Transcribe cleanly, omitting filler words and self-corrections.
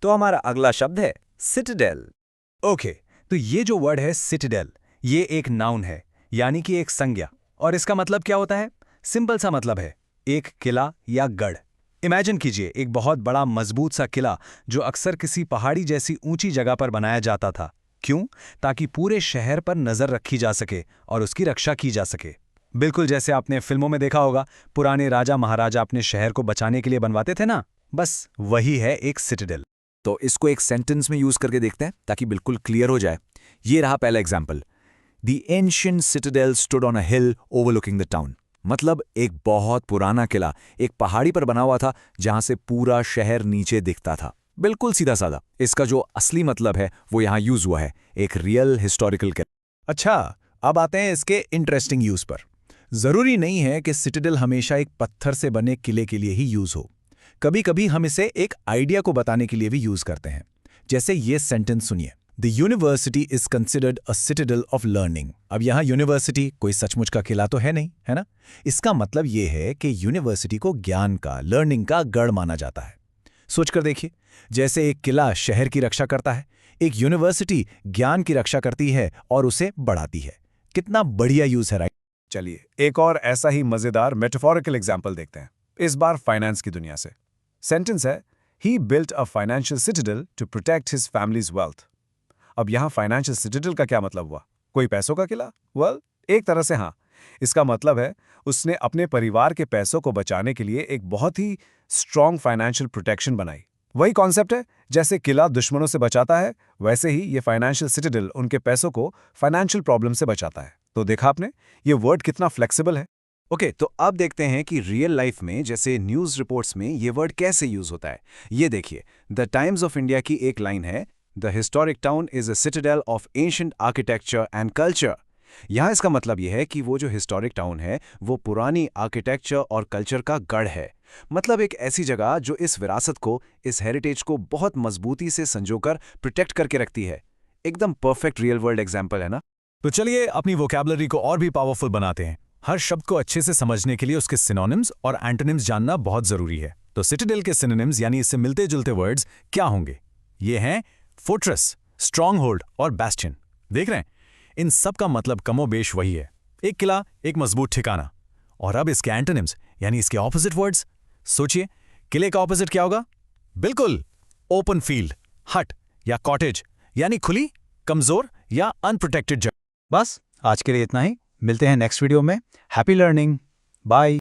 तो हमारा अगला शब्द है सिटाडेल। ओके, तो ये जो वर्ड है सिटाडेल, ये एक नाउन है, यानी कि एक संज्ञा। और इसका मतलब क्या होता है? सिंपल सा मतलब है एक किला या गढ़। इमेजिन कीजिए एक बहुत बड़ा मजबूत सा किला जो अक्सर किसी पहाड़ी जैसी ऊंची जगह पर बनाया जाता था। क्यों? ताकि पूरे शहर पर नजर रखी जा सके और उसकी रक्षा की जा सके। बिल्कुल जैसे आपने फिल्मों में देखा होगा, पुराने राजा महाराजा अपने शहर को बचाने के लिए बनवाते थे ना, बस वही है एक सिटाडेल। तो इसको एक सेंटेंस में यूज करके देखते हैं ताकि बिल्कुल क्लियर हो जाए। ये रहा पहला example. The ancient Citadel stood on a hill overlooking the town. मतलब एक बहुत पुराना किला एक पहाड़ी पर बना हुआ था जहां से पूरा शहर नीचे दिखता था। बिल्कुल सीधा साधा। इसका जो असली मतलब है वो यहां यूज हुआ है, एक रियल हिस्टोरिकल किला। अच्छा, अब आते हैं इसके इंटरेस्टिंग यूज पर। जरूरी नहीं है कि सिटाडेल हमेशा एक पत्थर से बने किले के लिए ही यूज हो। कभी कभी हम इसे एक आइडिया को बताने के लिए भी यूज करते हैं। जैसे ये सेंटेंस सुनिए, the university is considered a Citadel of learning. अब यहाँ यूनिवर्सिटी कोई सचमुच का किला तो है नहीं, है ना? इसका मतलब ये है कि यूनिवर्सिटी को ज्ञान का, लर्निंग का गढ़ माना जाता है। सोचकर देखिए, जैसे एक किला शहर की रक्षा करता है, एक यूनिवर्सिटी ज्ञान की रक्षा करती है और उसे बढ़ाती है। कितना बढ़िया यूज है, राइट? चलिए एक और ऐसा ही मजेदार मेटाफोरिकल एग्जाम्पल देखते हैं, इस बार फाइनेंस की दुनिया से। सेंटेंस है, he built a financial citadel to protect his family's wealth. अब यहां फाइनेंशियल सिटाडेल का क्या मतलब हुआ? कोई पैसों का किला? वेल, एक तरह से हाँ। इसका मतलब है उसने अपने परिवार के पैसों को बचाने के लिए एक बहुत ही स्ट्रॉन्ग फाइनेंशियल प्रोटेक्शन बनाई। वही कॉन्सेप्ट है, जैसे किला दुश्मनों से बचाता है, वैसे ही ये फाइनेंशियल सिटाडेल उनके पैसों को फाइनेंशियल प्रॉब्लम से बचाता है। तो देखा आपने, ये वर्ड कितना फ्लेक्सिबल है। ओके, तो अब देखते हैं कि रियल लाइफ में जैसे न्यूज़ रिपोर्ट्स में ये वर्ड कैसे यूज होता है। ये देखिए, द टाइम्स ऑफ इंडिया की एक लाइन है, the historic town is a Citadel of ancient architecture and culture. यहाँ इसका मतलब यह है कि वो जो हिस्टोरिक टाउन है वो पुरानी आर्किटेक्चर और कल्चर का गढ़ है। मतलब एक ऐसी जगह जो इस विरासत को, इस हेरिटेज को बहुत मजबूती से संजोकर प्रोटेक्ट करके रखती है। एकदम परफेक्ट रियल वर्ल्ड एग्जाम्पल है ना? तो चलिए अपनी वोकैबुलरी को और भी पावरफुल बनाते हैं। हर शब्द को अच्छे से समझने के लिए उसके सिनोनिम्स और एंटोनिम्स जानना बहुत जरूरी है। तो सिटाडेल के सिनोनिम्स यानी इससे मिलते जुलते वर्ड्स क्या होंगे? ये हैं फोर्ट्रेस, स्ट्रॉन्ग होल्ड और बैस्टियन। देख रहे हैं, इन सब का मतलब कमोबेश वही है, एक किला, एक मजबूत ठिकाना। और अब इसके एंटोनिम्स यानी इसके ऑपोजिट वर्ड्स सोचिए। किले का ऑपोजिट क्या होगा? बिल्कुल, ओपन फील्ड, हट या कॉटेज, यानी खुली, कमजोर या अनप्रोटेक्टेड जगह। बस आज के लिए इतना ही। मिलते हैं नेक्स्ट वीडियो में। Happy learning. बाय।